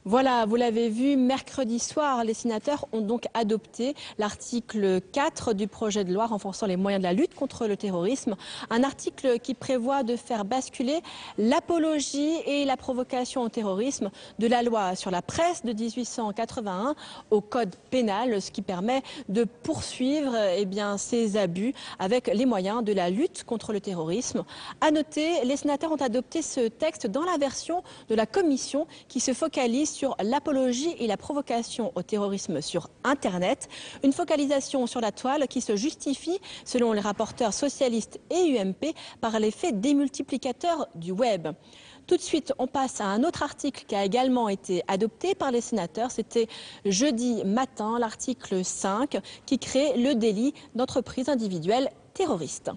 Voilà, vous l'avez vu, mercredi soir, les sénateurs ont donc adopté l'article 4 du projet de loi renforçant les moyens de la lutte contre le terrorisme. Un article qui prévoit de faire basculer l'apologie et la provocation au terrorisme de la loi sur la presse de 1881 au code pénal, ce qui permet de poursuivre ces abus avec les moyens de la lutte contre le terrorisme. À noter, les sénateurs ont adopté ce texte dans la version de la commission qui se focalise sur l'apologie et la provocation au terrorisme sur Internet. Une focalisation sur la toile qui se justifie, selon les rapporteurs socialistes et UMP, par l'effet démultiplicateur du web. Tout de suite, on passe à un autre article qui a également été adopté par les sénateurs. C'était jeudi matin, l'article 5, qui crée le délit d'entreprise individuelle terroriste.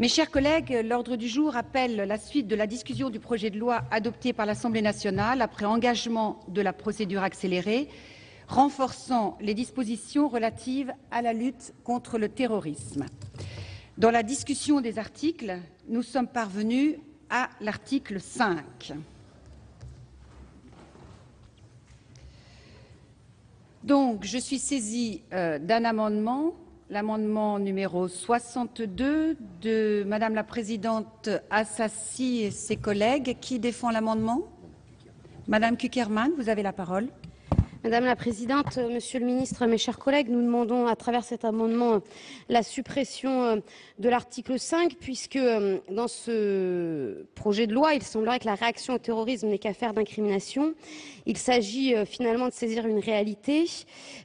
Mes chers collègues, l'ordre du jour appelle la suite de la discussion du projet de loi adopté par l'Assemblée nationale après engagement de la procédure accélérée, renforçant les dispositions relatives à la lutte contre le terrorisme. Dans la discussion des articles, nous sommes parvenus à l'article 5. Donc, je suis saisie d'un amendement. L'amendement numéro 62 de Madame la Présidente Assassi et ses collègues. Qui défend l'amendement? Madame Cukierman, vous avez la parole. Madame la Présidente, Monsieur le Ministre, mes chers collègues, nous demandons à travers cet amendement la suppression de l'article 5 puisque dans ce projet de loi, il semblerait que la réaction au terrorisme n'est qu'affaire d'incrimination. Il s'agit finalement de saisir une réalité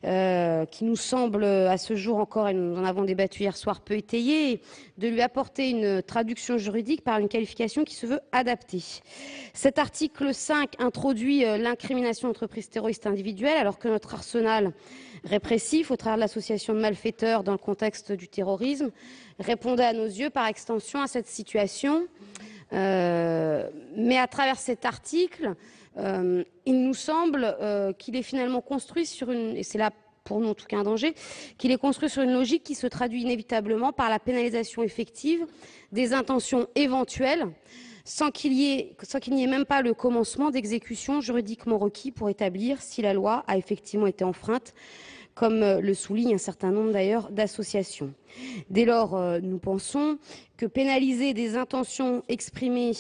qui nous semble à ce jour encore, et nous en avons débattu hier soir, peu étayée, et de lui apporter une traduction juridique par une qualification qui se veut adaptée. Cet article 5 introduit l'incrimination d'entreprise terroriste individuelle alors que notre arsenal répressif, au travers de l'association de malfaiteurs dans le contexte du terrorisme, répondait à nos yeux par extension à cette situation. Mais à travers cet article, il nous semble qu'il est finalement construit sur une, et c'est là pour nous en tout cas un danger, qu'il est construit sur une logique qui se traduit inévitablement par la pénalisation effective des intentions éventuelles sans qu'il n'y ait même pas le commencement d'exécution juridiquement requis pour établir si la loi a effectivement été enfreinte, comme le souligne un certain nombre d'ailleurs d'associations. Dès lors, nous pensons que pénaliser des intentions exprimées,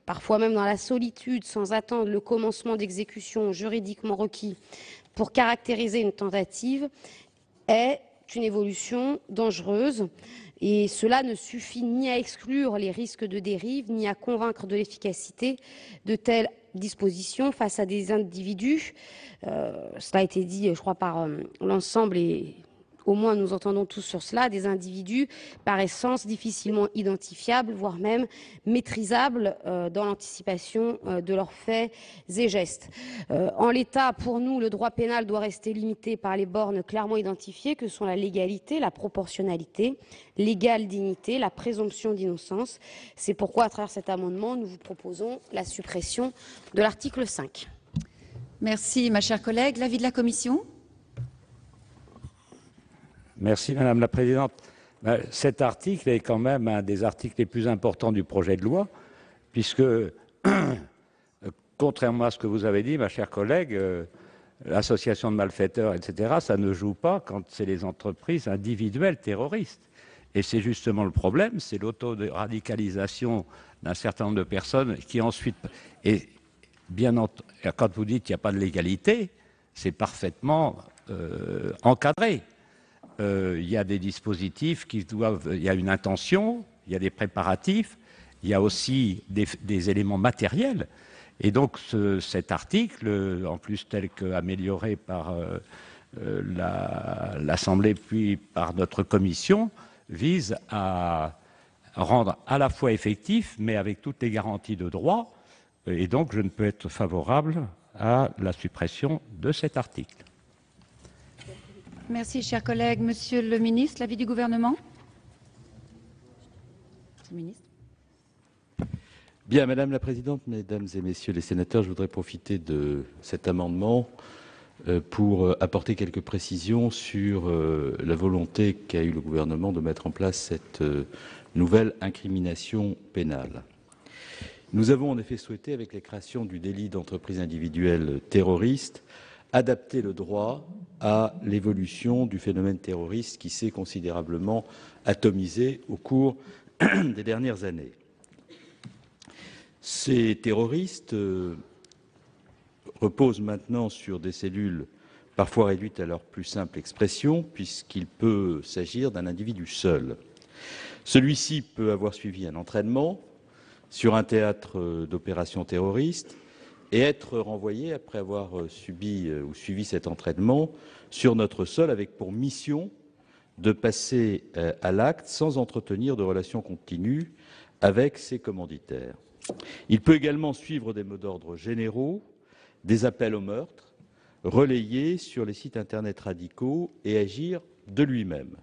parfois même dans la solitude, sans attendre le commencement d'exécution juridiquement requis pour caractériser une tentative, est une évolution dangereuse. Et cela ne suffit ni à exclure les risques de dérive, ni à convaincre de l'efficacité de telles dispositions face à des individus. Cela a été dit, je crois, par l'ensemble, et au moins nous entendons tous sur cela, des individus par essence difficilement identifiables, voire même maîtrisables dans l'anticipation de leurs faits et gestes. En l'état, pour nous, le droit pénal doit rester limité par les bornes clairement identifiées que sont la légalité, la proportionnalité, l'égale dignité, la présomption d'innocence. C'est pourquoi, à travers cet amendement, nous vous proposons la suppression de l'article 5. Merci, ma chère collègue. L'avis de la Commission? Merci Madame la Présidente. Cet article est quand même un des articles les plus importants du projet de loi, puisque, contrairement à ce que vous avez dit, ma chère collègue, l'association de malfaiteurs, etc., ça ne joue pas quand c'est les entreprises individuelles terroristes. Et c'est justement le problème, c'est l'auto-radicalisation d'un certain nombre de personnes qui ensuite... Et bien quand vous dites qu'il n'y a pas de légalité, c'est parfaitement encadré. Il y a des dispositifs qui doivent... Il y a une intention, il y a des préparatifs, il y a aussi des éléments matériels. Et donc cet article, en plus tel qu'amélioré par l'Assemblée puis par notre commission, vise à rendre à la fois effectif, mais avec toutes les garanties de droit. Et donc je ne peux être favorable à la suppression de cet article. Merci, chers collègues. Monsieur le ministre, l'avis du gouvernement? Monsieur le ministre. Bien, Madame la Présidente, Mesdames et Messieurs les sénateurs, je voudrais profiter de cet amendement pour apporter quelques précisions sur la volonté qu'a eu le gouvernement de mettre en place cette nouvelle incrimination pénale. Nous avons en effet souhaité, avec la création du délit d'entreprise individuelle terroriste, adapter le droit à l'évolution du phénomène terroriste qui s'est considérablement atomisé au cours des dernières années. Ces terroristes reposent maintenant sur des cellules parfois réduites à leur plus simple expression, puisqu'il peut s'agir d'un individu seul. Celui-ci peut avoir suivi un entraînement sur un théâtre d'opérations terroristes et être renvoyé, après avoir subi cet entraînement, sur notre sol avec pour mission de passer à l'acte sans entretenir de relations continues avec ses commanditaires. Il peut également suivre des mots d'ordre généraux, des appels au meurtre, relayés sur les sites internet radicaux et agir de lui-même.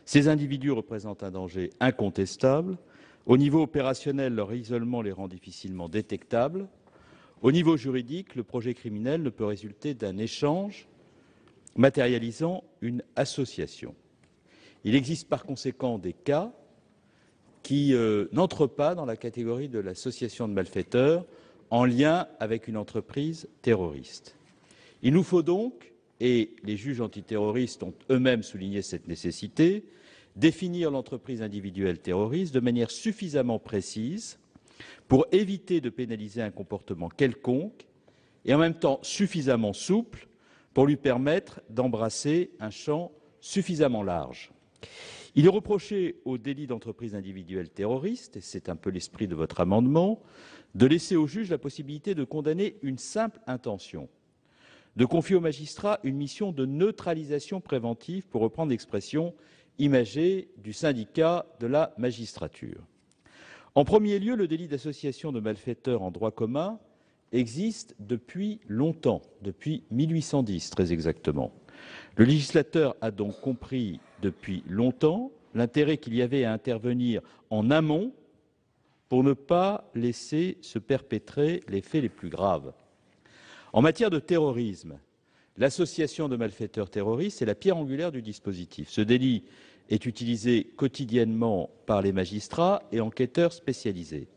Ces individus représentent un danger incontestable. Au niveau opérationnel, leur isolement les rend difficilement détectables. Au niveau juridique, le projet criminel ne peut résulter d'un échange matérialisant une association. Il existe par conséquent des cas qui n'entrent pas dans la catégorie de l'association de malfaiteurs en lien avec une entreprise terroriste. Il nous faut donc, et les juges antiterroristes ont eux-mêmes souligné cette nécessité, définir l'entreprise individuelle terroriste de manière suffisamment précise pour éviter de pénaliser un comportement quelconque et en même temps suffisamment souple pour lui permettre d'embrasser un champ suffisamment large. Il est reproché au délit d'entreprise individuelle terroriste, et c'est un peu l'esprit de votre amendement, de laisser au juge la possibilité de condamner une simple intention, de confier au magistrat une mission de neutralisation préventive, pour reprendre l'expression imagée du syndicat de la magistrature. En premier lieu, le délit d'association de malfaiteurs en droit commun existe depuis longtemps, depuis 1810 très exactement. Le législateur a donc compris depuis longtemps l'intérêt qu'il y avait à intervenir en amont pour ne pas laisser se perpétrer les faits les plus graves. En matière de terrorisme, l'association de malfaiteurs terroristes est la pierre angulaire du dispositif. Ce délit est utilisé quotidiennement par les magistrats et enquêteurs spécialisés.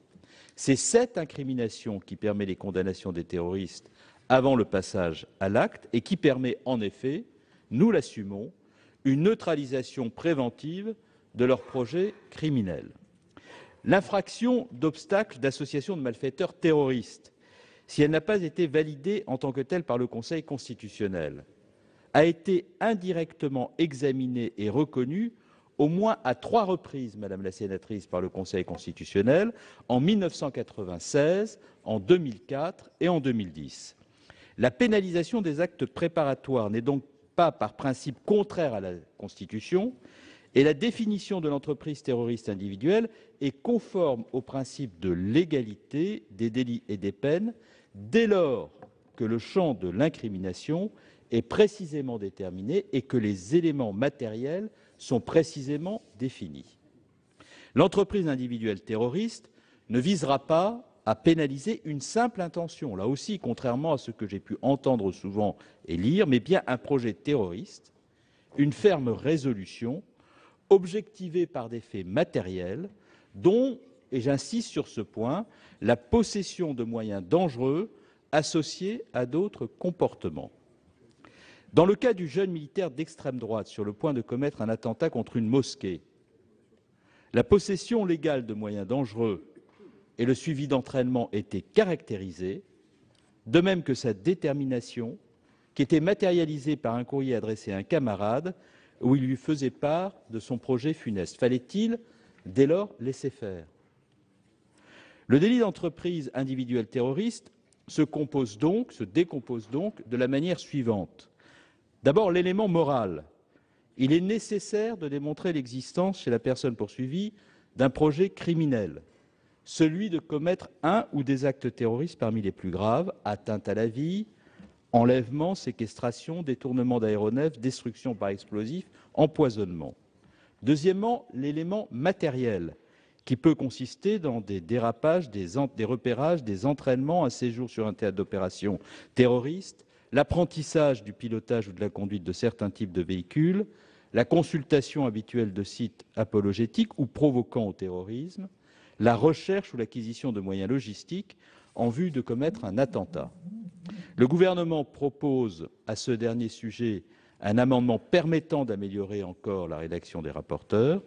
C'est cette incrimination qui permet les condamnations des terroristes avant le passage à l'acte et qui permet en effet, nous l'assumons, une neutralisation préventive de leur projet criminel. L'infraction d'obstacle d'association de malfaiteurs terroristes, si elle n'a pas été validée en tant que telle par le Conseil constitutionnel, a été indirectement examinée et reconnue au moins à 3 reprises, Madame la sénatrice, par le Conseil constitutionnel, en 1996, en 2004 et en 2010. La pénalisation des actes préparatoires n'est donc pas par principe contraire à la Constitution, et la définition de l'entreprise terroriste individuelle est conforme au principe de légalité des délits et des peines dès lors que le champ de l'incrimination est précisément déterminé et que les éléments matériels sont précisément définis. L'entreprise individuelle terroriste ne visera pas à pénaliser une simple intention, là aussi, contrairement à ce que j'ai pu entendre souvent et lire, mais bien un projet terroriste, une ferme résolution, objectivée par des faits matériels, dont, et j'insiste sur ce point, la possession de moyens dangereux associés à d'autres comportements. Dans le cas du jeune militaire d'extrême droite sur le point de commettre un attentat contre une mosquée, la possession légale de moyens dangereux et le suivi d'entraînement étaient caractérisés, de même que sa détermination, qui était matérialisée par un courrier adressé à un camarade où il lui faisait part de son projet funeste. Fallait-il, dès lors, laisser faire? Le délit d'entreprise individuelle terroriste se décompose donc de la manière suivante. D'abord, l'élément moral. Il est nécessaire de démontrer l'existence chez la personne poursuivie d'un projet criminel, celui de commettre un ou des actes terroristes parmi les plus graves, atteinte à la vie, enlèvement, séquestration, détournement d'aéronefs, destruction par explosif, empoisonnement. Deuxièmement, l'élément matériel, qui peut consister dans des dérapages, des repérages, des entraînements, un séjour sur un théâtre d'opération terroriste, l'apprentissage du pilotage ou de la conduite de certains types de véhicules, la consultation habituelle de sites apologétiques ou provoquant au terrorisme, la recherche ou l'acquisition de moyens logistiques en vue de commettre un attentat. Le gouvernement propose à ce dernier sujet un amendement permettant d'améliorer encore la rédaction des rapporteurs.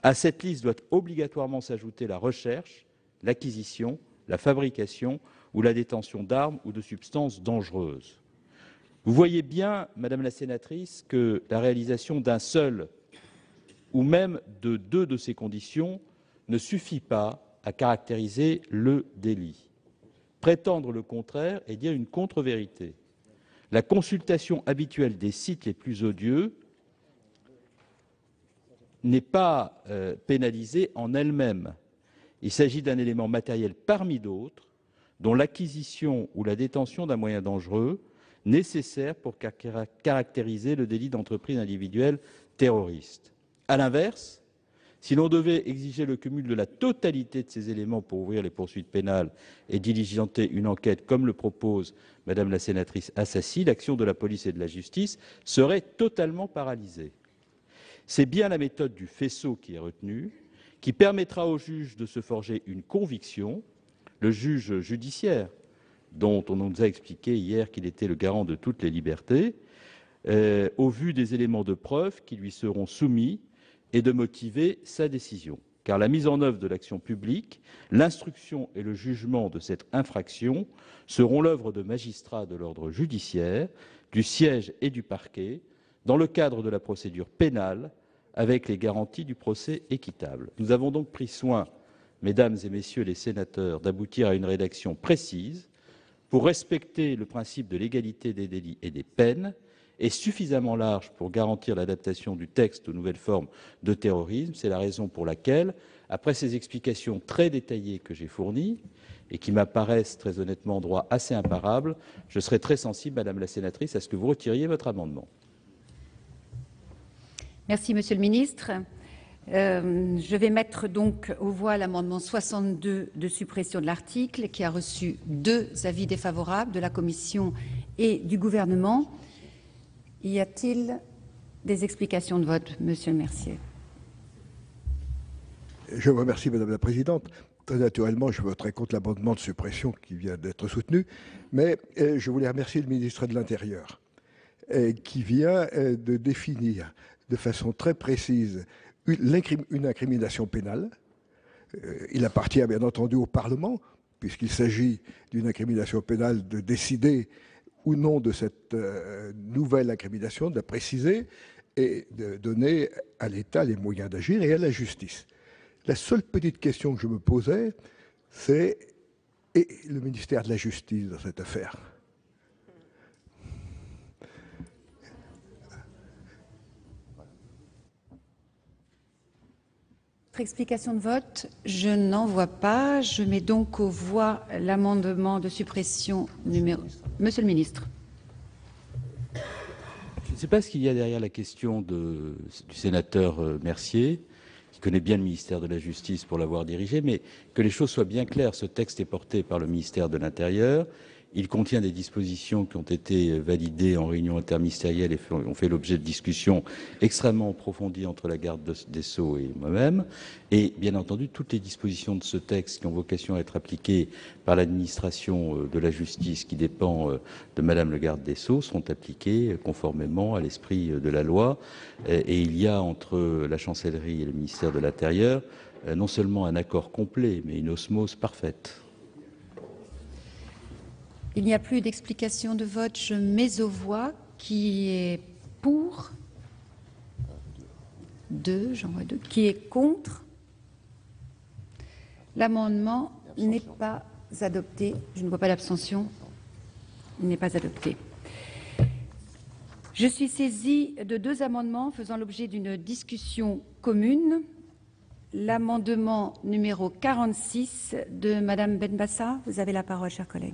À cette liste doit obligatoirement s'ajouter la recherche, l'acquisition, la fabrication ou la détention d'armes ou de substances dangereuses. Vous voyez bien, Madame la sénatrice, que la réalisation d'un seul ou même de deux de ces conditions ne suffit pas à caractériser le délit. Prétendre le contraire est dire une contre-vérité. La consultation habituelle des sites les plus odieux n'est pas pénalisée en elle-même. Il s'agit d'un élément matériel parmi d'autres, dont l'acquisition ou la détention d'un moyen dangereux nécessaire pour caractériser le délit d'entreprise individuelle terroriste. À l'inverse, si l'on devait exiger le cumul de la totalité de ces éléments pour ouvrir les poursuites pénales et diligenter une enquête, comme le propose Madame la sénatrice Assassi, l'action de la police et de la justice serait totalement paralysée. C'est bien la méthode du faisceau qui est retenue, qui permettra au juge de se forger une conviction, le juge judiciaire, dont on nous a expliqué hier qu'il était le garant de toutes les libertés, au vu des éléments de preuve qui lui seront soumis et de motiver sa décision. Car la mise en œuvre de l'action publique, l'instruction et le jugement de cette infraction seront l'œuvre de magistrats de l'ordre judiciaire, du siège et du parquet, dans le cadre de la procédure pénale, avec les garanties du procès équitable. Nous avons donc pris soin, mesdames et messieurs les sénateurs, d'aboutir à une rédaction précise pour respecter le principe de l'égalité des délits et des peines, est suffisamment large pour garantir l'adaptation du texte aux nouvelles formes de terrorisme. C'est la raison pour laquelle, après ces explications très détaillées que j'ai fournies et qui m'apparaissent très honnêtement en droit assez imparables, je serai très sensible, Madame la sénatrice, à ce que vous retiriez votre amendement. Merci, Monsieur le Ministre. Je vais mettre donc aux voix l'amendement 62 de suppression de l'article qui a reçu 2 avis défavorables de la Commission et du Gouvernement. Y a-t-il des explications de vote, Monsieur le Mercier? Je vous remercie, Madame la Présidente. Très naturellement, je voterai contre l'amendement de suppression qui vient d'être soutenu, mais je voulais remercier le ministre de l'Intérieur qui vient de définir de façon très précise une incrimination pénale. Il appartient bien entendu au Parlement, puisqu'il s'agit d'une incrimination pénale, de décider ou non de cette nouvelle incrimination, de la préciser et de donner à l'État les moyens d'agir et à la justice. La seule petite question que je me posais, c'est et le ministère de la Justice dans cette affaire. Explication de vote, je n'en vois pas. Je mets donc aux voix l'amendement de suppression numéro... Monsieur le Ministre. Je ne sais pas ce qu'il y a derrière la question du sénateur Mercier, qui connaît bien le ministère de la Justice pour l'avoir dirigé, mais que les choses soient bien claires. Ce texte est porté par le ministère de l'Intérieur. Il contient des dispositions qui ont été validées en réunion interministérielle et ont fait l'objet de discussions extrêmement approfondies entre la garde des Sceaux et moi-même. Et bien entendu, toutes les dispositions de ce texte qui ont vocation à être appliquées par l'administration de la justice qui dépend de Madame le garde des Sceaux seront appliquées conformément à l'esprit de la loi. Et il y a entre la chancellerie et le ministère de l'Intérieur non seulement un accord complet, mais une osmose parfaite. Il n'y a plus d'explication de vote. Je mets aux voix qui est pour 2, j'en vois 2, qui est contre. L'amendement n'est pas adopté. Je ne vois pas d'abstention. Il n'est pas adopté. Je suis saisie de 2 amendements faisant l'objet d'une discussion commune. L'amendement numéro 46 de Madame Benbassa. Vous avez la parole, chers collègues.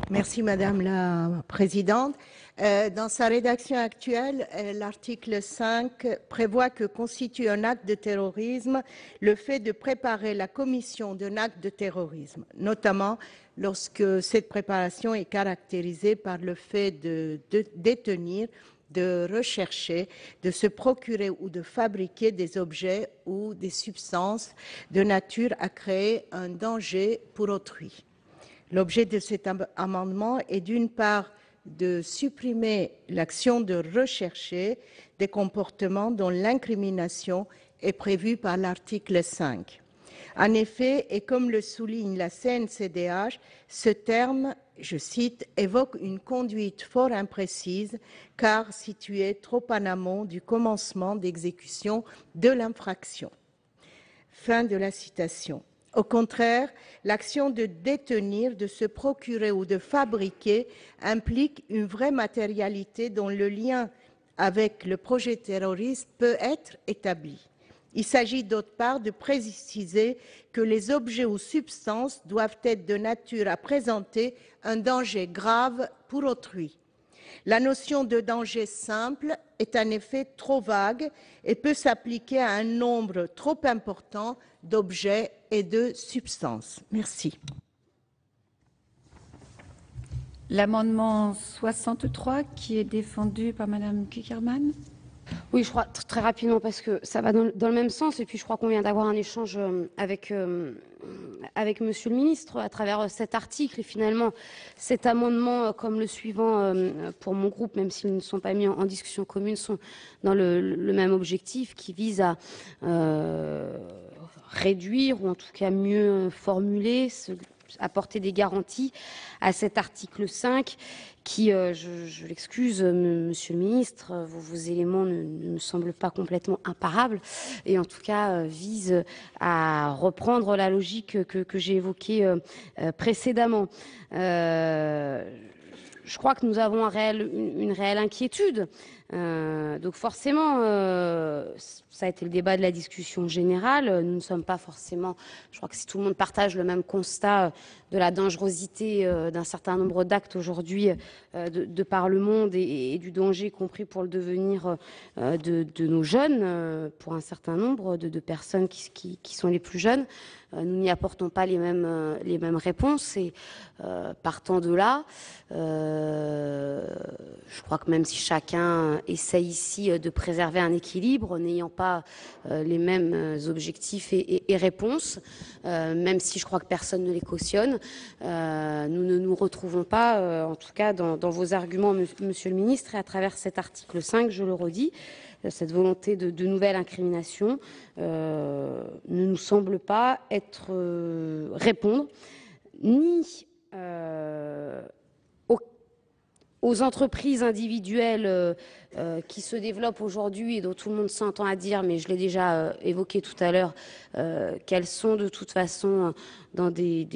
Merci Madame la Présidente. Dans sa rédaction actuelle, l'article 5 prévoit que constitue un acte de terrorisme le fait de préparer la commission d'un acte de terrorisme, notamment lorsque cette préparation est caractérisée par le fait de détenir de rechercher, de se procurer ou de fabriquer des objets ou des substances de nature à créer un danger pour autrui. L'objet de cet amendement est d'une part de supprimer l'action de rechercher des comportements dont l'incrimination est prévue par l'article 5. En effet, et comme le souligne la CNCDH, ce terme, je cite, évoque une conduite fort imprécise car située trop en amont du commencement d'exécution de l'infraction. Fin de la citation. Au contraire, l'action de détenir, de se procurer ou de fabriquer implique une vraie matérialité dont le lien avec le projet terroriste peut être établi. Il s'agit d'autre part de préciser que les objets ou substances doivent être de nature à présenter un danger grave pour autrui. La notion de danger simple est en effet trop vague et peut s'appliquer à un nombre trop important d'objets et de substances. Merci. L'amendement 63 qui est défendu par Madame Cukierman. Oui, je crois très rapidement parce que ça va dans le même sens et puis je crois qu'on vient d'avoir un échange avec Monsieur le Ministre à travers cet article et finalement cet amendement comme le suivant pour mon groupe, même s'ils ne sont pas mis en discussion commune, sont dans le même objectif qui vise à réduire ou en tout cas mieux formuler, apporter des garanties à cet article 5 qui, je l'excuse, Monsieur le Ministre, vos éléments ne me semblent pas complètement imparables et en tout cas vise à reprendre la logique que j'ai évoquée précédemment. Je crois que nous avons une réelle inquiétude. Donc forcément, ça a été le débat de la discussion générale. Nous ne sommes pas forcément, je crois que si tout le monde partage le même constat de la dangerosité d'un certain nombre d'actes aujourd'hui de par le monde et du danger, y compris pour le devenir de nos jeunes, pour un certain nombre de personnes qui sont les plus jeunes. Nous n'y apportons pas les mêmes réponses et partant de là, je crois que même si chacun essaye ici de préserver un équilibre, n'ayant pas les mêmes objectifs et réponses, même si je crois que personne ne les cautionne, nous ne nous retrouvons pas, en tout cas dans vos arguments, Monsieur le Ministre, et à travers cet article 5, je le redis, cette volonté de nouvelle incrimination ne nous semble pas répondre ni aux entreprises individuelles qui se développent aujourd'hui et dont tout le monde s'entend à dire, mais je l'ai déjà évoqué tout à l'heure, qu'elles sont de toute façon dans des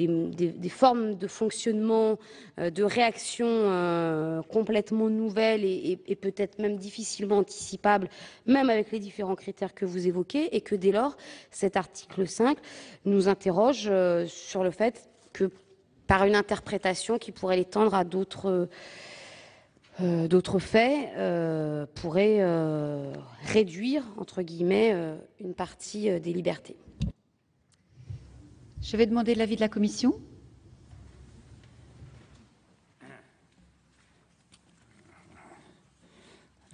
formes de fonctionnement, de réaction complètement nouvelles et peut-être même difficilement anticipables, même avec les différents critères que vous évoquez, et que dès lors, cet article 5 nous interroge sur le fait que par une interprétation qui pourrait l'étendre à d'autres faits pourraient réduire, entre guillemets, une partie des libertés. Je vais demander l'avis de la Commission.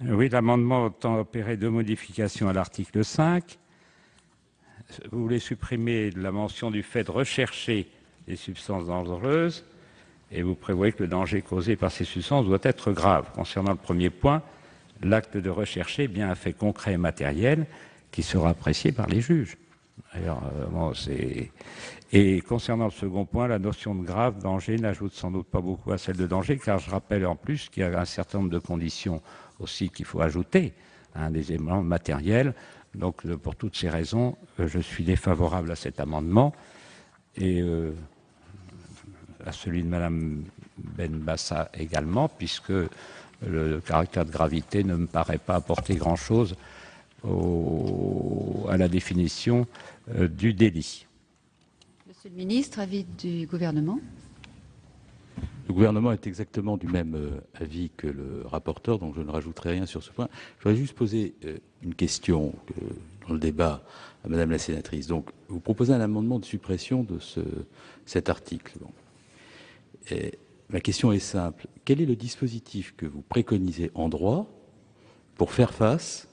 Oui, l'amendement tend à opérer deux modifications à l'article 5. Vous voulez supprimer la mention du fait de rechercher des substances dangereuses et vous prévoyez que le danger causé par ces substances doit être grave. Concernant le premier point, l'acte de rechercher est bien un fait concret et matériel qui sera apprécié par les juges. Et concernant le second point, la notion de grave danger n'ajoute sans doute pas beaucoup à celle de danger, car je rappelle en plus qu'il y a un certain nombre de conditions aussi qu'il faut ajouter, des éléments matériels. Donc pour toutes ces raisons, je suis défavorable à cet amendement et à celui de Madame Benbassa également, puisque le caractère de gravité ne me paraît pas apporter grand-chose à la définition du délit. Monsieur le Ministre, avis du Gouvernement. Le gouvernement est exactement du même avis que le rapporteur, donc je ne rajouterai rien sur ce point. Je voudrais juste poser une question dans le débat à Madame la sénatrice. Donc, vous proposez un amendement de suppression de cet article. Bon. Ma question est simple. Quel est le dispositif que vous préconisez en droit pour faire face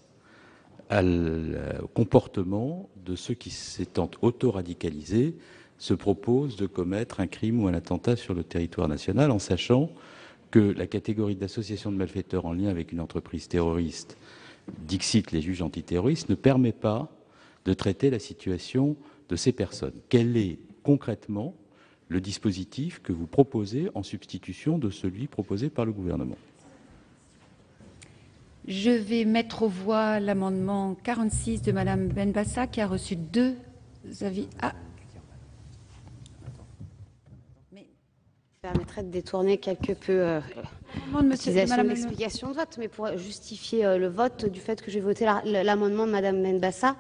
au comportement de ceux qui, s'étant auto-radicalisés, se proposent de commettre un crime ou un attentat sur le territoire national, en sachant que la catégorie d'association de malfaiteurs en lien avec une entreprise terroriste, dixit les juges antiterroristes, ne permet pas de traiter la situation de ces personnes. Quel est concrètement le dispositif que vous proposez en substitution de celui proposé par le gouvernement? Je vais mettre aux voix l'amendement 46 de Madame Benbassa qui a reçu 2 avis. Permettrait de détourner quelque peu l'explication de vote, mais pour justifier le vote du fait que j'ai voté l'amendement de Madame Benbassa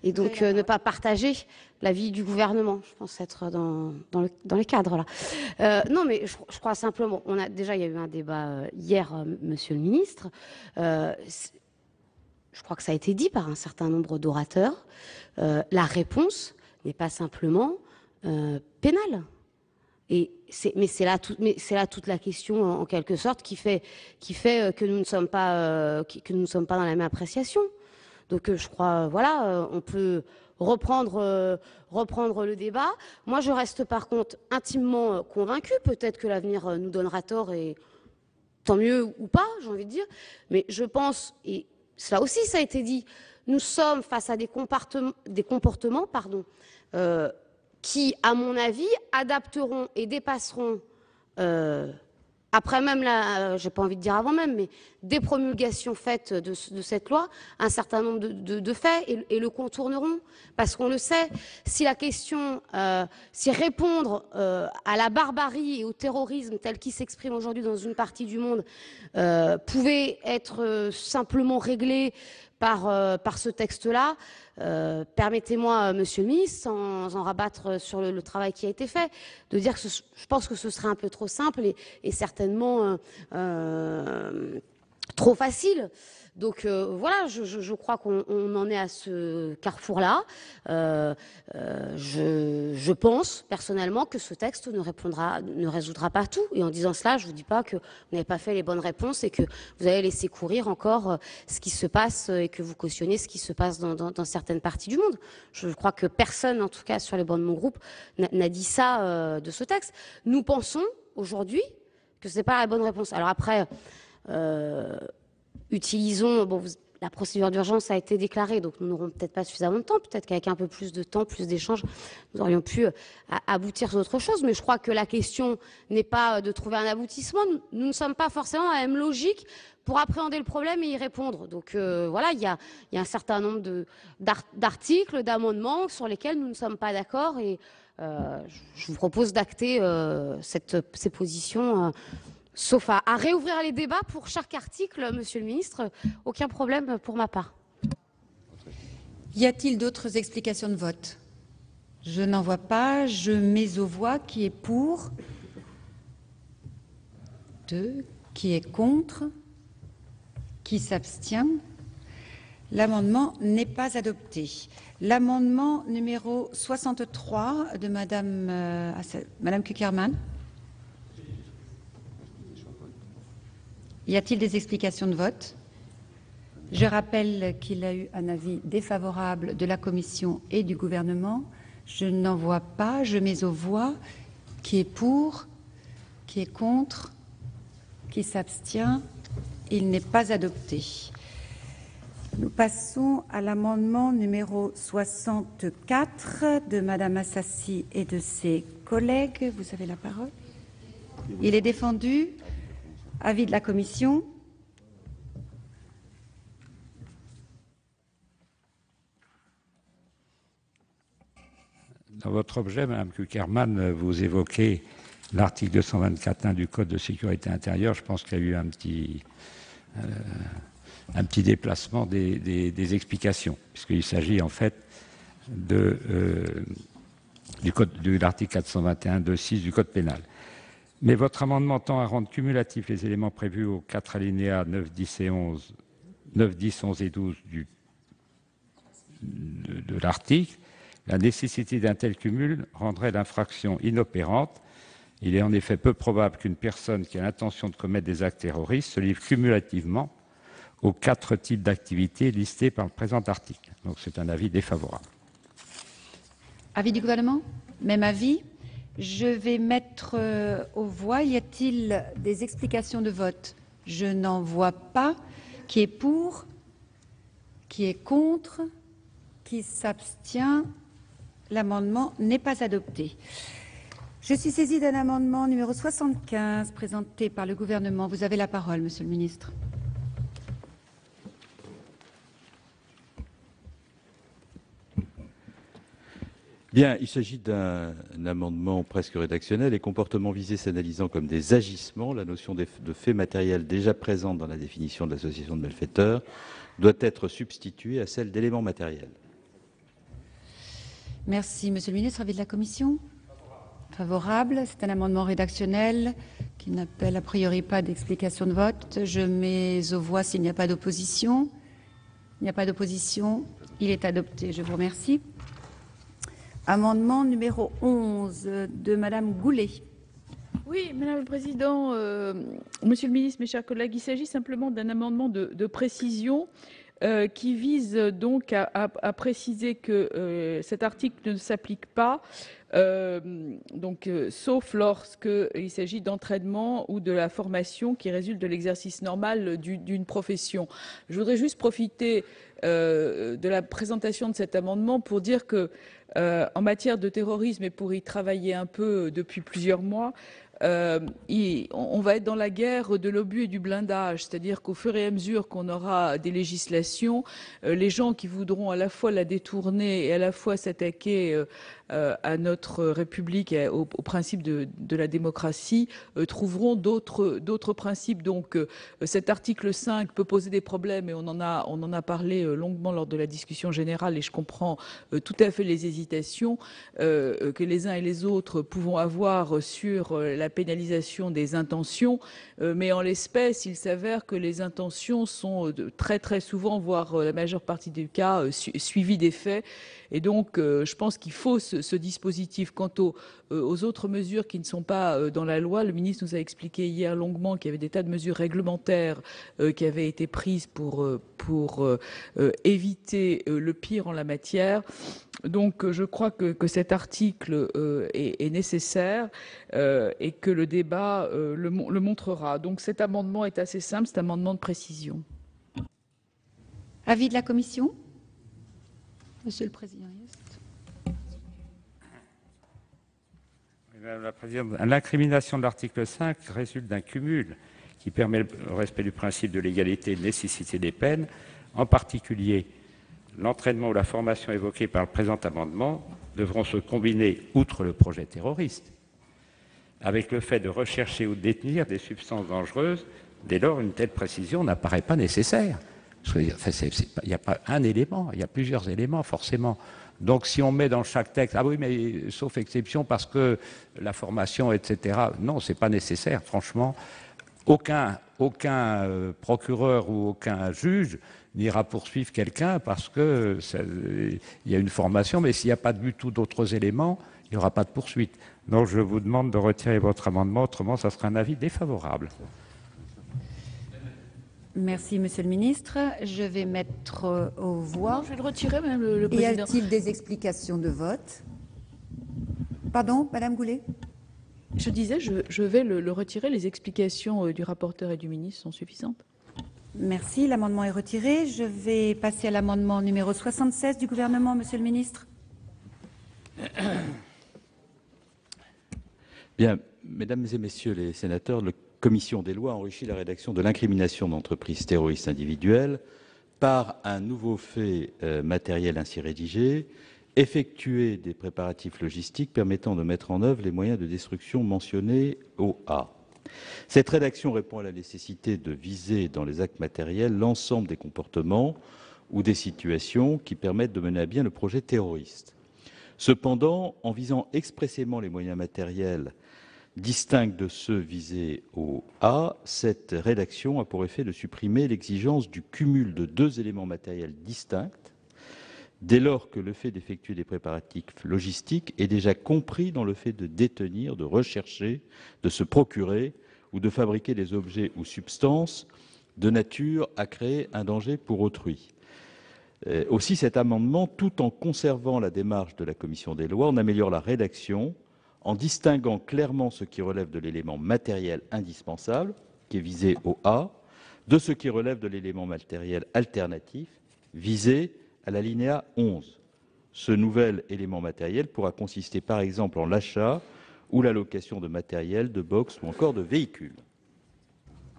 et donc ne pas partager l'avis du gouvernement. Je pense être dans les cadres là. Non, mais je crois simplement, il y a eu un débat hier, Monsieur le Ministre. Je crois que ça a été dit par un certain nombre d'orateurs. La réponse n'est pas simplement pénale. Mais c'est là toute la question en quelque sorte qui fait que nous ne sommes pas dans la même appréciation. Donc je crois on peut reprendre le débat. Moi je reste par contre intimement convaincue. Peut-être que l'avenir nous donnera tort et tant mieux ou pas, j'ai envie de dire. Mais je pense, et cela aussi ça a été dit, nous sommes face à des comportements qui, à mon avis, adapteront et dépasseront, après même, j'ai pas envie de dire avant même, mais des promulgations faites de cette loi, un certain nombre de faits et le contourneront. Parce qu'on le sait, si la question, si répondre à la barbarie et au terrorisme tel qu'il s'exprime aujourd'hui dans une partie du monde pouvait être simplement réglé par ce texte-là, permettez-moi, Monsieur le Ministre, sans en rabattre sur le travail qui a été fait, de dire que je pense que ce serait un peu trop simple et certainement trop facile. Donc je crois qu'on en est à ce carrefour-là. Je pense personnellement que ce texte ne résoudra pas tout. Et en disant cela, je ne vous dis pas que vous n'avez pas fait les bonnes réponses et que vous allez laisser courir encore ce qui se passe et que vous cautionnez ce qui se passe dans certaines parties du monde. Je crois que personne, en tout cas sur les bancs de mon groupe, n'a dit ça de ce texte. Nous pensons aujourd'hui que ce n'est pas la bonne réponse. Alors après... utilisons, la procédure d'urgence a été déclarée, donc nous n'aurons peut-être pas suffisamment de temps, peut-être qu'avec un peu plus de temps, plus d'échanges, nous aurions pu aboutir sur autre chose, mais je crois que la question n'est pas de trouver un aboutissement, nous ne sommes pas forcément à la même logique pour appréhender le problème et y répondre. Donc il y a un certain nombre d'articles, d'amendements sur lesquels nous ne sommes pas d'accord et je vous propose d'acter ces positions sauf à réouvrir les débats pour chaque article, Monsieur le Ministre, aucun problème pour ma part. Y a-t-il d'autres explications de vote? Je n'en vois pas. Je mets aux voix qui est pour, 2, qui est contre, qui s'abstient. L'amendement n'est pas adopté. L'amendement numéro 63 de Madame Cukierman. Y a-t-il des explications de vote? Je rappelle qu'il a eu un avis défavorable de la Commission et du gouvernement. Je n'en vois pas. Je mets aux voix qui est pour, qui est contre, qui s'abstient. Il n'est pas adopté. Nous passons à l'amendement numéro 64 de Madame Assassi et de ses collègues. Vous avez la parole. Il est défendu. Avis de la Commission. Dans votre objet, Madame Cukierman, vous évoquez l'article 224.1 du Code de sécurité intérieure. Je pense qu'il y a eu un petit déplacement des explications, puisqu'il s'agit en fait de l'article 421.2.6 du Code pénal. Mais votre amendement tend à rendre cumulatifs les éléments prévus aux 4 alinéas 9, 10 et 11, 9, 10, 11 et 12 de l'article. La nécessité d'un tel cumul rendrait l'infraction inopérante. Il est en effet peu probable qu'une personne qui a l'intention de commettre des actes terroristes se livre cumulativement aux 4 types d'activités listés par le présent article. Donc c'est un avis défavorable. Avis du gouvernement? Même avis. Je vais mettre aux voix. Y a-t-il des explications de vote? Je n'en vois pas. Qui est pour? Qui est contre? Qui s'abstient? L'amendement n'est pas adopté. Je suis saisie d'un amendement numéro 75 présenté par le gouvernement. Vous avez la parole, monsieur le ministre. Bien, il s'agit d'un amendement presque rédactionnel. Les comportements visés s'analysant comme des agissements, la notion de fait matériel déjà présente dans la définition de l'association de malfaiteurs doit être substituée à celle d'éléments matériels. Merci, monsieur le ministre. Avis de la commission? Favorable. C'est un amendement rédactionnel qui n'appelle a priori pas d'explication de vote. Je mets aux voix s'il n'y a pas d'opposition. Il n'y a pas d'opposition. Il est adopté. Je vous remercie. Amendement numéro 11 de Madame Goulet. Oui, Madame le Président, Monsieur le Ministre, mes chers collègues, il s'agit simplement d'un amendement de précision qui vise donc à préciser que cet article ne s'applique pas, sauf lorsqu'il s'agit d'entraînement ou de la formation qui résulte de l'exercice normal d'une profession. Je voudrais juste profiter de la présentation de cet amendement pour dire que en matière de terrorisme et pour y travailler un peu depuis plusieurs mois, on va être dans la guerre de l'obus et du blindage, c'est-à-dire qu'au fur et à mesure qu'on aura des législations, les gens qui voudront à la fois la détourner et à la fois s'attaquer à notre République et au principe de la démocratie trouveront d'autres principes. Donc cet article 5 peut poser des problèmes et on en a parlé longuement lors de la discussion générale et je comprends tout à fait les hésitations que les uns et les autres pouvons avoir sur la pénalisation des intentions, mais en l'espèce, il s'avère que les intentions sont très très souvent, voire la majeure partie des cas, suivies des faits. Et donc, je pense qu'il faut ce dispositif. Quant aux autres mesures qui ne sont pas dans la loi, le ministre nous a expliqué hier longuement qu'il y avait des tas de mesures réglementaires qui avaient été prises pour éviter le pire en la matière. Donc, je crois que cet article est nécessaire et que le débat le montrera. Donc, cet amendement est assez simple, c'est un amendement de précision. Avis de la commission? Monsieur le Président. Madame la Présidente, l'incrimination de l'article 5 résulte d'un cumul qui permet le respect du principe de légalité et de nécessité des peines. En particulier, l'entraînement ou la formation évoquée par le présent amendement devront se combiner, outre le projet terroriste, avec le fait de rechercher ou de détenir des substances dangereuses. Dès lors, une telle précision n'apparaît pas nécessaire. Il n'y a pas un élément, il y a plusieurs éléments forcément. Donc si on met dans chaque texte, ah oui mais sauf exception parce que la formation, etc. Non, ce n'est pas nécessaire, franchement. Aucun procureur ou aucun juge n'ira poursuivre quelqu'un parce qu'il y a une formation, mais s'il n'y a pas du tout d'autres éléments, il n'y aura pas de poursuite. Donc je vous demande de retirer votre amendement, autrement ça sera un avis défavorable. Merci, Monsieur le Ministre. Je vais mettre aux voix. Non, je vais le retirer, Madame le Président. Y a-t-il des explications de vote? Pardon, Madame Goulet? Je disais, je vais le retirer. Les explications du rapporteur et du ministre sont suffisantes. Merci. L'amendement est retiré. Je vais passer à l'amendement numéro 76 du gouvernement, Monsieur le Ministre. Bien, Mesdames et Messieurs les sénateurs, la Commission des lois a enrichi la rédaction de l'incrimination d'entreprises terroristes individuelles par un nouveau fait matériel ainsi rédigé, effectuer des préparatifs logistiques permettant de mettre en œuvre les moyens de destruction mentionnés au A. Cette rédaction répond à la nécessité de viser dans les actes matériels l'ensemble des comportements ou des situations qui permettent de mener à bien le projet terroriste. Cependant, en visant expressément les moyens matériels distincts de ceux visés au A, cette rédaction a pour effet de supprimer l'exigence du cumul de deux éléments matériels distincts dès lors que le fait d'effectuer des préparatifs logistiques est déjà compris dans le fait de détenir, de rechercher, de se procurer ou de fabriquer des objets ou substances de nature à créer un danger pour autrui. Aussi, cet amendement, tout en conservant la démarche de la commission des lois, on améliore la rédaction en distinguant clairement ce qui relève de l'élément matériel indispensable, qui est visé au A, de ce qui relève de l'élément matériel alternatif, visé à l'alinéa 11. Ce nouvel élément matériel pourra consister par exemple en l'achat ou la location de matériel, de box ou encore de véhicules.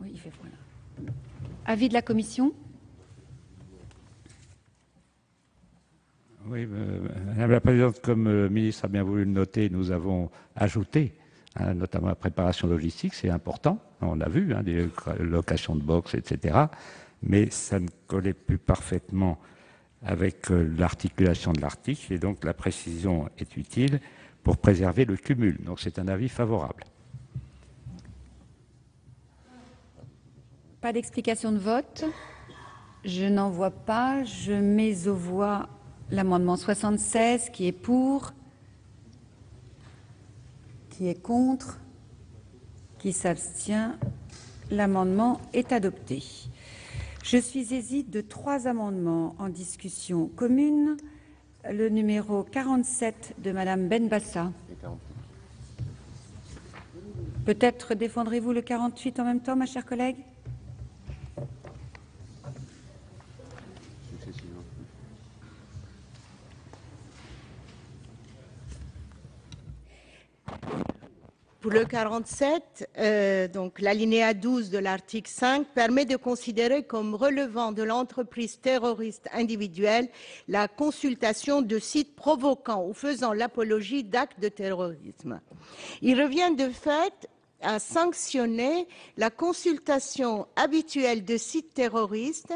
Oui, il fait voilà. Avis de la commission. Oui, Madame la Présidente, comme le ministre a bien voulu le noter, nous avons ajouté, notamment la préparation logistique, c'est important, on a vu, des locations de box, etc. Mais ça ne collait plus parfaitement avec l'articulation de l'article, et donc la précision est utile pour préserver le cumul. Donc c'est un avis favorable. Pas d'explication de vote. Je n'en vois pas. Je mets aux voix l'amendement 76, qui est pour, qui est contre, qui s'abstient. L'amendement est adopté. Je suis saisie de 3 amendements en discussion commune. Le numéro 47 de Madame Benbassa. Peut-être défendrez-vous le 48 en même temps, ma chère collègue? Pour le 47, donc l'alinéa 12 de l'article 5 permet de considérer comme relevant de l'entreprise terroriste individuelle la consultation de sites provoquant ou faisant l'apologie d'actes de terrorisme. Il revient de fait à sanctionner la consultation habituelle de sites terroristes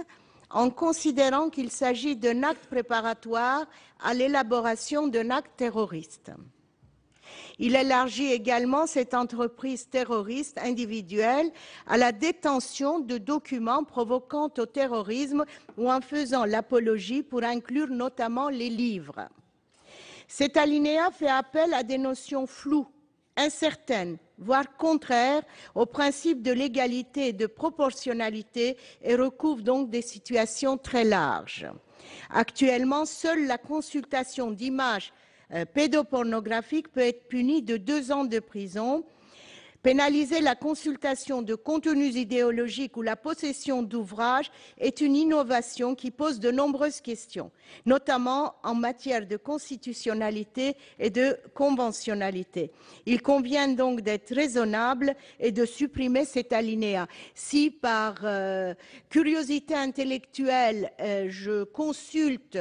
en considérant qu'il s'agit d'un acte préparatoire à l'élaboration d'un acte terroriste. Il élargit également cette entreprise terroriste individuelle à la détention de documents provoquant au terrorisme ou en faisant l'apologie, pour inclure notamment les livres. Cet alinéa fait appel à des notions floues, incertaines, voire contraires au principe de légalité et de proportionnalité, et recouvre donc des situations très larges. Actuellement, seule la consultation d'images pédopornographique peut être punie de 2 ans de prison. Pénaliser la consultation de contenus idéologiques ou la possession d'ouvrages est une innovation qui pose de nombreuses questions, notamment en matière de constitutionnalité et de conventionnalité. Il convient donc d'être raisonnable et de supprimer cet alinéa. Si par curiosité intellectuelle, je consulte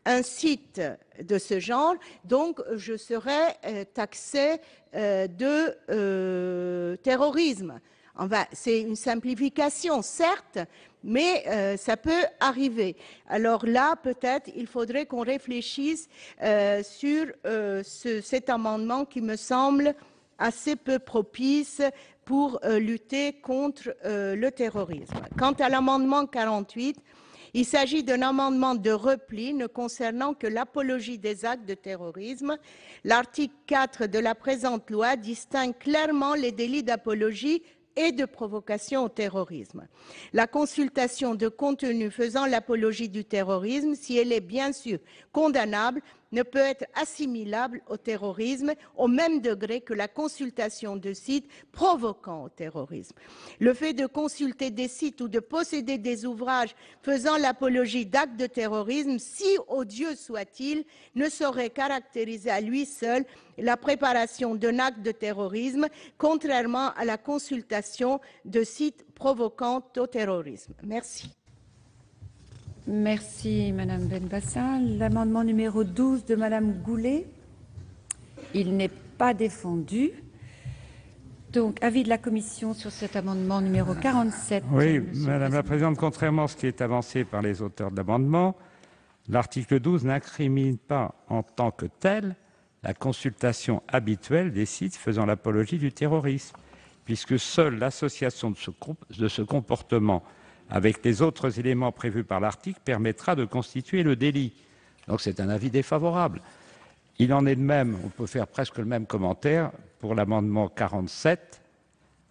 un site de ce genre, donc je serai taxé de terrorisme. Enfin, c'est une simplification, certes, mais ça peut arriver. Alors là, peut-être, il faudrait qu'on réfléchisse sur cet amendement qui me semble assez peu propice pour lutter contre le terrorisme. Quant à l'amendement 48, il s'agit d'un amendement de repli ne concernant que l'apologie des actes de terrorisme. L'article 4 de la présente loi distingue clairement les délits d'apologie et de provocation au terrorisme. La consultation de contenu faisant l'apologie du terrorisme, si elle est bien sûr condamnable, ne peut être assimilable au terrorisme au même degré que la consultation de sites provoquant au terrorisme. Le fait de consulter des sites ou de posséder des ouvrages faisant l'apologie d'actes de terrorisme, si odieux soit-il, ne saurait caractériser à lui seul la préparation d'un acte de terrorisme, contrairement à la consultation de sites provoquant au terrorisme. Merci. Merci, Madame Benbassa. L'amendement numéro 12 de Madame Goulet, il n'est pas défendu. Donc, avis de la Commission sur cet amendement numéro 47. Oui, Madame la Présidente, contrairement à ce qui est avancé par les auteurs de l'amendement, l'article 12 n'incrimine pas en tant que tel la consultation habituelle des sites faisant l'apologie du terrorisme, puisque seule l'association de ce comportement avec les autres éléments prévus par l'article permettra de constituer le délit. Donc c'est un avis défavorable. Il en est de même, on peut faire presque le même commentaire pour l'amendement 47,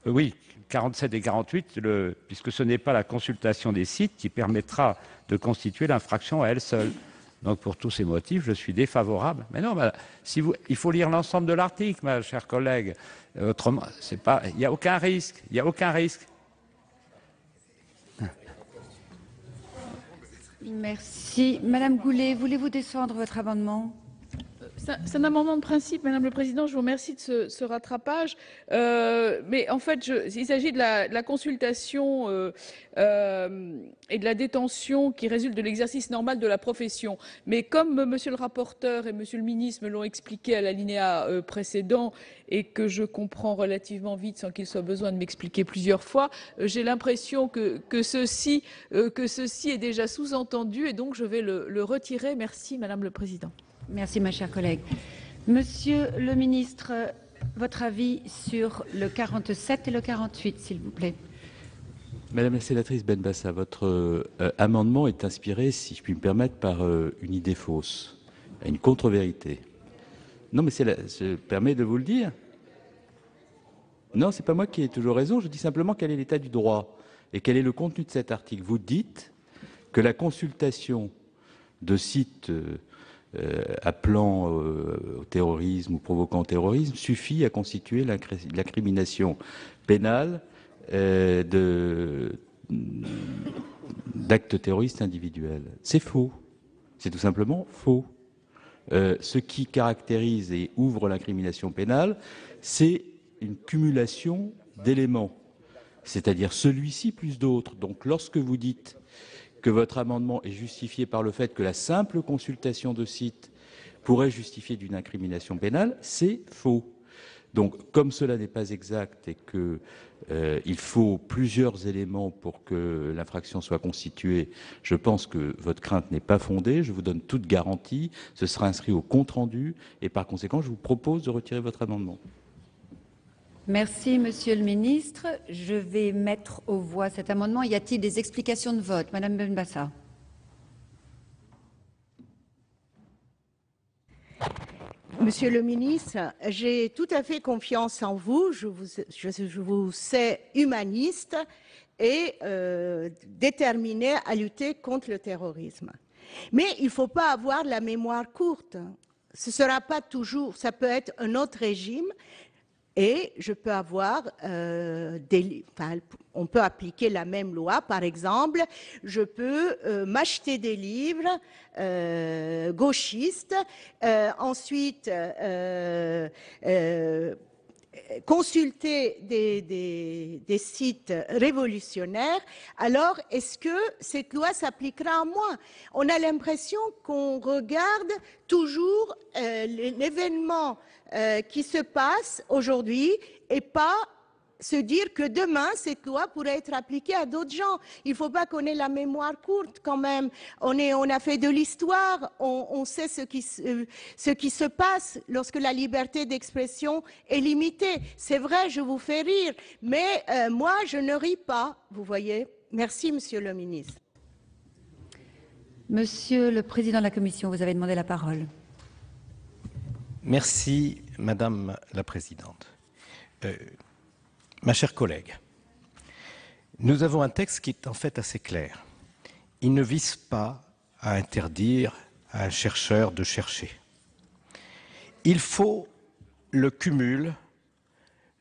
Oui, 47 et 48, puisque ce n'est pas la consultation des sites qui permettra de constituer l'infraction à elle seule. Donc pour tous ces motifs, je suis défavorable. Mais non, il faut lire l'ensemble de l'article, ma chère collègue. Autrement, il n'y a aucun risque. Il n'y a aucun risque. Merci. Madame Goulet, voulez-vous défendre votre amendement ? C'est un amendement de principe, Madame le Président. Je vous remercie de ce rattrapage. Mais en fait, il s'agit de la consultation et de la détention qui résulte de l'exercice normal de la profession. Mais comme Monsieur le rapporteur et Monsieur le ministre me l'ont expliqué à l'alinéa précédent et que je comprends relativement vite sans qu'il soit besoin de m'expliquer plusieurs fois, j'ai l'impression que ceci est déjà sous-entendu et donc je vais le retirer. Merci, Madame le Président. Merci, ma chère collègue. Monsieur le ministre, votre avis sur le 47 et le 48, s'il vous plaît. Madame la sénatrice Benbassa, votre amendement est inspiré, si je puis me permettre, par une idée fausse, une contre-vérité. Non, mais je permets de vous le dire. Non, c'est pas moi qui ai toujours raison, je dis simplement quel est l'état du droit et quel est le contenu de cet article. Vous dites que la consultation de sites appelant au terrorisme ou provoquant au terrorisme suffit à constituer l'incrimination pénale d'actes terroristes individuels. C'est faux. C'est tout simplement faux. Ce qui caractérise et ouvre l'incrimination pénale, c'est une cumulation d'éléments, c'est-à-dire celui-ci plus d'autres. Donc lorsque vous dites que votre amendement est justifié par le fait que la simple consultation de site pourrait justifier d'une incrimination pénale, c'est faux. Donc, comme cela n'est pas exact et qu'il faut plusieurs éléments pour que l'infraction soit constituée, je pense que votre crainte n'est pas fondée. Je vous donne toute garantie. Ce sera inscrit au compte-rendu et par conséquent, je vous propose de retirer votre amendement. Merci, Monsieur le ministre. Je vais mettre aux voix cet amendement. Y a-t-il des explications de vote? Madame Benbassa. Monsieur le ministre, j'ai tout à fait confiance en vous. Je vous sais humaniste et déterminé à lutter contre le terrorisme. Mais il ne faut pas avoir la mémoire courte. Ce ne sera pas toujours, ça peut être un autre régime. Et je peux avoir on peut appliquer la même loi. Par exemple, je peux m'acheter des livres gauchistes, ensuite consulter des sites révolutionnaires. Alors, est-ce que cette loi s'appliquera à moi? On a l'impression qu'on regarde toujours l'événement qui se passe aujourd'hui et pas se dire que demain, cette loi pourrait être appliquée à d'autres gens. Il ne faut pas qu'on ait la mémoire courte quand même. On a fait de l'histoire, on sait ce qui se passe lorsque la liberté d'expression est limitée. C'est vrai, je vous fais rire, mais moi, je ne ris pas, vous voyez. Merci, Monsieur le ministre. Monsieur le Président de la Commission, vous avez demandé la parole. Merci, Madame la Présidente. Ma chère collègue, nous avons un texte qui est en fait assez clair. Il ne vise pas à interdire à un chercheur de chercher. Il faut le cumul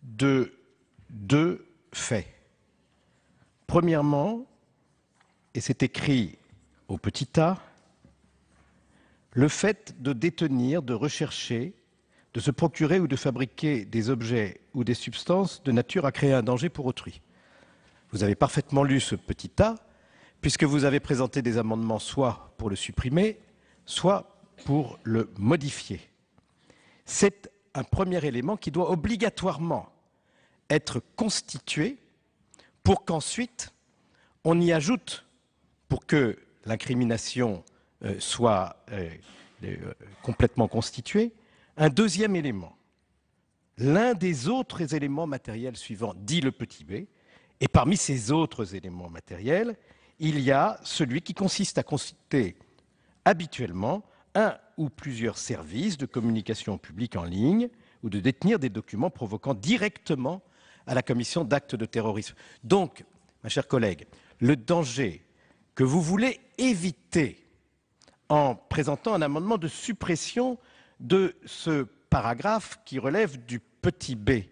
de deux faits. Premièrement, et c'est écrit au petit a, le fait de détenir, de rechercher, de se procurer ou de fabriquer des objets ou des substances de nature à créer un danger pour autrui. Vous avez parfaitement lu ce petit a, puisque vous avez présenté des amendements soit pour le supprimer, soit pour le modifier. C'est un premier élément qui doit obligatoirement être constitué pour qu'ensuite on y ajoute, pour que l'incrimination soit complètement constituée, un deuxième élément. L'un des autres éléments matériels suivants, dit le petit b, et parmi ces autres éléments matériels, il y a celui qui consiste à consulter habituellement un ou plusieurs services de communication publique en ligne ou de détenir des documents provoquant directement à la commission d'actes de terrorisme. Donc, ma chère collègue, le danger que vous voulez éviter en présentant un amendement de suppression de ce paragraphe qui relève du petit b,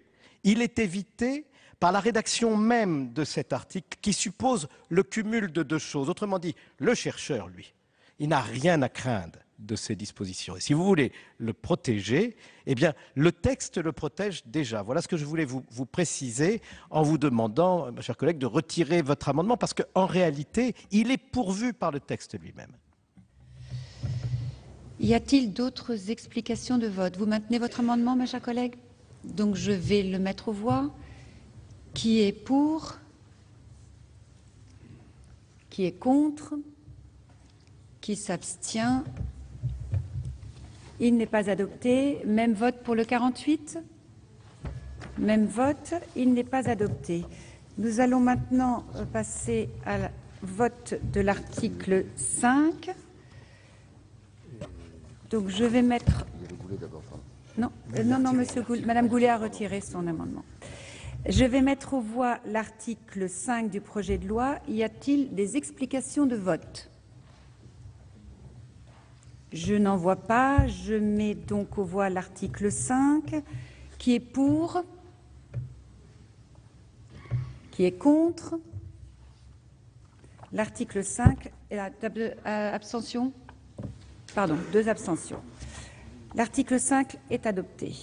il est évité par la rédaction même de cet article qui suppose le cumul de deux choses. Autrement dit, le chercheur, lui, il n'a rien à craindre de ces dispositions. Et si vous voulez le protéger, eh bien, le texte le protège déjà. Voilà ce que je voulais vous préciser en vous demandant, ma chère collègue, de retirer votre amendement parce qu'en réalité, il est pourvu par le texte lui-même. Y a-t-il d'autres explications de vote? Vous maintenez votre amendement, ma chère collègue? Donc je vais le mettre aux voix. Qui est pour? Qui est contre? Qui s'abstient? Il n'est pas adopté. Même vote pour le 48? Même vote. Il n'est pas adopté. Nous allons maintenant passer à la vote de l'article 5. Donc je vais mettre... Non, Madame Goulet a retiré son amendement. Je vais mettre aux voix l'article 5 du projet de loi. Y a-t-il des explications de vote? Je n'en vois pas. Je mets donc aux voix l'article 5. Qui est pour? Qui est contre? L'article 5 et abstention? Pardon, 2 abstentions. L'article 5 est adopté.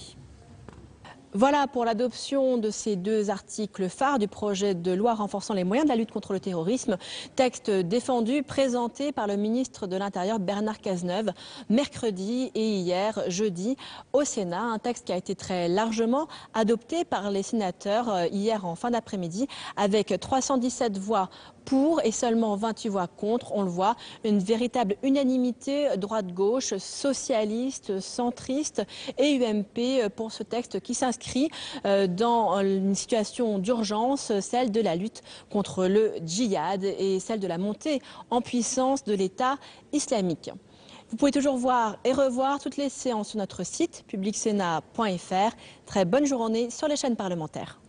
Voilà pour l'adoption de ces 2 articles phares du projet de loi renforçant les moyens de la lutte contre le terrorisme, texte défendu, présenté par le ministre de l'Intérieur Bernard Cazeneuve mercredi et hier jeudi au Sénat. Un texte qui a été très largement adopté par les sénateurs hier en fin d'après-midi avec 317 voix pour et seulement 28 voix contre. On le voit, une véritable unanimité droite-gauche, socialiste, centriste et UMP pour ce texte qui s'inscrit dans une situation d'urgence, celle de la lutte contre le djihad et celle de la montée en puissance de l'État islamique. Vous pouvez toujours voir et revoir toutes les séances sur notre site publicsénat.fr. Très bonne journée sur les chaînes parlementaires.